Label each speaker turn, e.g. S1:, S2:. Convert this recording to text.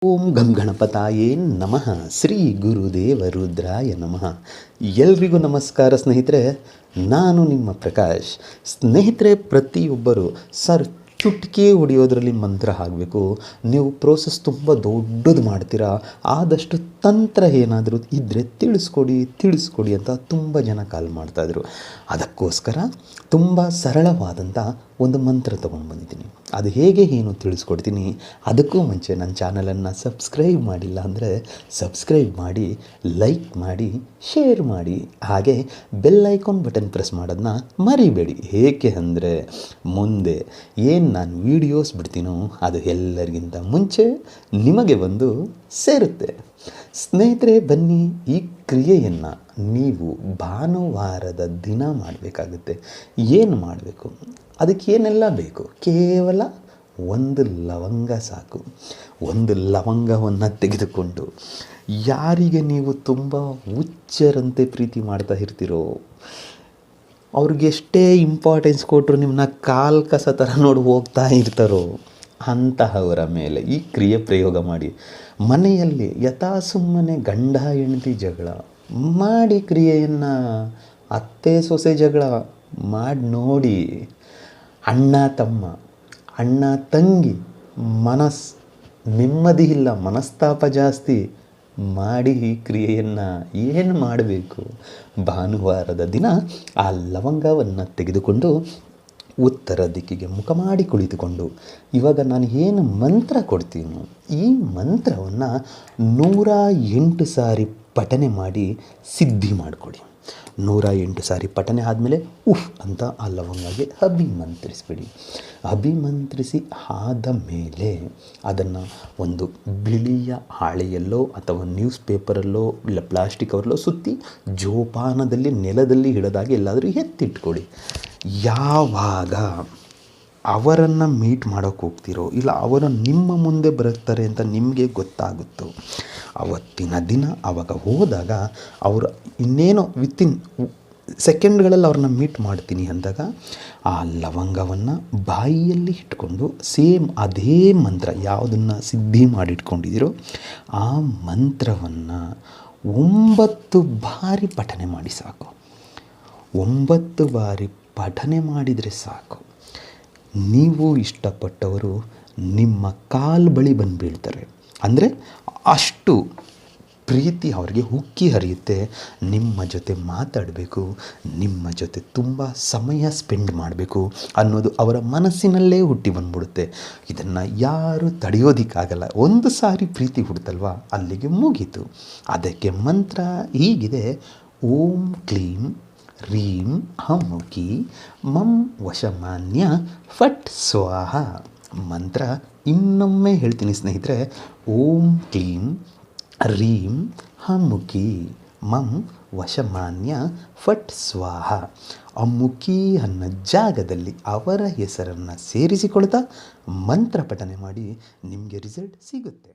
S1: ಓಂ ಗಂ ಗಣಪತಾಯೇ ನಮಃ. ಶ್ರೀ ಗುರುದೇವ ರುದ್ರಾಯ ನಮಃ. ಎಲ್ರಿಗೂ ನಮಸ್ಕಾರ ಸ್ನೇಹಿತರೆ. ನಾನು ನಿಮ್ಮ ಪ್ರಕಾಶ್. ಸ್ನೇಹಿತರೆ, ಪ್ರತಿಯೊಬ್ಬರು ಚುಟ್ಕಿ ಹೊಡೆಯೋದ್ರಲ್ಲಿ ಮಂತ್ರ ಆಗಬೇಕು. ನೀವು ಪ್ರೋಸೆಸ್ ತುಂಬ ದೊಡ್ಡದು ಮಾಡ್ತೀರಾ, ಆದಷ್ಟು ತಂತ್ರ ಏನಾದರೂ ಇದ್ದರೆ ತಿಳಿಸ್ಕೊಡಿ ಅಂತ ತುಂಬ ಜನ ಕಾಲ್ ಮಾಡ್ತಾಯಿದ್ರು. ಅದಕ್ಕೋಸ್ಕರ ತುಂಬ ಸರಳವಾದಂಥ ಒಂದು ಮಂತ್ರ ತೊಗೊಂಡು ಬಂದಿದ್ದೀನಿ. ಅದು ಹೇಗೆ ಏನು ತಿಳಿಸ್ಕೊಡ್ತೀನಿ. ಅದಕ್ಕೂ ಮುಂಚೆ ನನ್ನ ಚಾನಲನ್ನು ಸಬ್ಸ್ಕ್ರೈಬ್ ಮಾಡಿಲ್ಲ ಅಂದರೆ ಸಬ್ಸ್ಕ್ರೈಬ್ ಮಾಡಿ, ಲೈಕ್ ಮಾಡಿ, ಶೇರ್ ಮಾಡಿ, ಹಾಗೆ ಬೆಲ್ ಐಕಾನ್ ಬಟನ್ ಪ್ರೆಸ್ ಮಾಡೋದನ್ನ ಮರಿಬೇಡಿ. ಏಕೆ ಅಂದರೆ ಮುಂದೆ ಏನು ನಾನು ವೀಡಿಯೋಸ್ ಬಿಡ್ತೀನೋ ಅದು ಎಲ್ಲರಿಗಿಂತ ಮುಂಚೆ ನಿಮಗೆ ಬಂದು ಸೇರುತ್ತೆ. ಸ್ನೇಹಿತರೆ, ಬನ್ನಿ, ಈ ಕ್ರಿಯೆಯನ್ನು ನೀವು ಭಾನುವಾರದ ದಿನ ಮಾಡಬೇಕಾಗುತ್ತೆ. ಏನು ಮಾಡಬೇಕು, ಅದಕ್ಕೆ ಏನೆಲ್ಲ ಬೇಕು? ಕೇವಲ ಒಂದು ಲವಂಗ ಸಾಕು. ಒಂದು ಲವಂಗವನ್ನು ತೆಗೆದುಕೊಂಡು ಯಾರಿಗೆ ನೀವು ತುಂಬ ಹುಚ್ಚರಂತೆ ಪ್ರೀತಿ ಮಾಡ್ತಾ ಇರ್ತೀರೋ, ಅವ್ರಿಗೆ ಎಷ್ಟೇ ಇಂಪಾರ್ಟೆನ್ಸ್ ಕೊಟ್ಟರು ನಿಮ್ಮನ್ನ ಕಾಲ್ ಕಸ ಥರ ನೋಡಿ ಹೋಗ್ತಾ ಇರ್ತಾರೋ ಅಂತಹವರ ಮೇಲೆ ಈ ಕ್ರಿಯೆ ಪ್ರಯೋಗ ಮಾಡಿ. ಮನೆಯಲ್ಲಿ ಸುಮ್ಮನೆ ಗಂಡ ಹೆಂಡತಿ ಜಗಳ ಮಾಡಿ ಕ್ರಿಯೆಯನ್ನು, ಅತ್ತೆ ಸೊಸೆ ಜಗಳ ಮಾಡಿ ನೋಡಿ, ಅಣ್ಣ ತಮ್ಮ, ಅಣ್ಣ ತಂಗಿ ನೆಮ್ಮದಿ ಇಲ್ಲ, ಮನಸ್ತಾಪ ಜಾಸ್ತಿ ಮಾಡಿ ಈ ಕ್ರಿಯೆಯನ್ನು ಏನು ಮಾಡಬೇಕು? ಭಾನುವಾರದ ದಿನ ಆ ಲವಂಗವನ್ನು ತೆಗೆದುಕೊಂಡು ಉತ್ತರ ದಿಕ್ಕಿಗೆ ಮುಖ ಮಾಡಿ ಕುಳಿತುಕೊಂಡು, ಇವಾಗ ನಾನು ಏನು ಮಂತ್ರ ಕೊಡ್ತೀನಿ, ಈ ಮಂತ್ರವನ್ನು 108 ಸಾರಿ ಪಠನೆ ಮಾಡಿ ಸಿದ್ಧಿ ಮಾಡಿಕೊಡಿ. 108 ಸಾರಿ ಪಠನೆ ಆದಮೇಲೆ ಉಫ್ ಅಂತ ಆ ಲವಂಗಗೆ ಅಭಿಮಂತ್ರಿಸ್ಬಿಡಿ. ಅಭಿಮಂತ್ರಿಸಿ ಆದ ಮೇಲೆ ಅದನ್ನು ಒಂದು ಬಿಳಿಯ ಹಾಳೆಯಲ್ಲೋ ಅಥವಾ ನ್ಯೂಸ್ ಪೇಪರಲ್ಲೋ ಇಲ್ಲ ಪ್ಲಾಸ್ಟಿಕ್ ಅವರಲ್ಲೋ ಸುತ್ತಿ ಜೋಪಾನದಲ್ಲಿ ನೆಲದಲ್ಲಿ ಹಿಡಿದಾಗಿ ಎಲ್ಲಾದರೂ ಎತ್ತಿಟ್ಕೊಳ್ಳಿ. ಯಾವಾಗ ಅವರನ್ನು ಮೀಟ್ ಮಾಡೋಕ್ಕೆ ಹೋಗ್ತಿರೋ ಇಲ್ಲ ಅವರು ನಿಮ್ಮ ಮುಂದೆ ಬರುತ್ತಾರೆ ಅಂತ ನಿಮಗೆ ಗೊತ್ತಾಗುತ್ತೋ ಅವತ್ತಿನ ದಿನ ಆವಾಗ ಹೋದಾಗ ಅವರು ಇನ್ನೇನೋ ವಿತಿನ್ ಸೆಕೆಂಡ್ಗಳಲ್ಲಿ ಅವ್ರನ್ನ ಮೀಟ್ ಮಾಡ್ತೀನಿ ಅಂದಾಗ ಆ ಲವಂಗವನ್ನು ಬಾಯಿಯಲ್ಲಿ ಇಟ್ಕೊಂಡು ಸೇಮ್ ಅದೇ ಮಂತ್ರ ಯಾವುದನ್ನು ಸಿದ್ಧಿ ಮಾಡಿಟ್ಕೊಂಡಿದ್ದೀರೋ ಆ ಮಂತ್ರವನ್ನು 9 ಬಾರಿ ಪಠನೆ ಮಾಡಿ ಸಾಕು. 9 ಬಾರಿ ಪಠನೆ ಮಾಡಿದರೆ ಸಾಕು. ನೀವು ಇಷ್ಟಪಟ್ಟವರು ನಿಮ್ಮ ಕಾಲು ಬಳಿ ಬಂದು ಬೀಳ್ತಾರೆ. ಅಂದರೆ ಅಷ್ಟು ಪ್ರೀತಿ ಅವರಿಗೆ ಉಕ್ಕಿ ಹರಿಯುತ್ತೆ. ನಿಮ್ಮ ಜೊತೆ ಮಾತಾಡಬೇಕು, ನಿಮ್ಮ ಜೊತೆ ತುಂಬ ಸಮಯ ಸ್ಪೆಂಡ್ ಮಾಡಬೇಕು ಅನ್ನೋದು ಅವರ ಮನಸ್ಸಿನಲ್ಲೇ ಹುಟ್ಟಿ ಬಂದ್ಬಿಡುತ್ತೆ. ಇದನ್ನು ಯಾರೂ ತಡೆಯೋದಕ್ಕಾಗಲ್ಲ. ಒಂದು ಸಾರಿ ಪ್ರೀತಿ ಹುಡ್ತಲ್ವ, ಅಲ್ಲಿಗೆ ಮುಗೀತು. ಅದಕ್ಕೆ ಮಂತ್ರ ಹೀಗಿದೆ: ಓಂ ಕ್ಲೀಂ ರೀಂ ಹಮ್ಮುಖಿ ಮಂ ವಶಮಾನ್ಯ ಫಟ್ ಸ್ವಾಹ. ಮಂತ್ರ ಇನ್ನೊಮ್ಮೆ ಹೇಳ್ತೀನಿ ಸ್ನೇಹಿತರೆ. ಓಂ ಕ್ಲೀಂ ರೀಂ ಹಮ್ಮುಖಿ ಮಂ ವಶಮಾನ್ಯ ಫಟ್ ಸ್ವಾಹ. ಅಮ್ಮುಖಿ ಅನ್ನೋ ಜಾಗದಲ್ಲಿ ಅವರ ಹೆಸರನ್ನು ಸೇರಿಸಿಕೊಳ್ತಾ ಮಂತ್ರ ಪಠನೆ ಮಾಡಿ, ನಿಮಗೆ ರಿಸಲ್ಟ್ ಸಿಗುತ್ತೆ.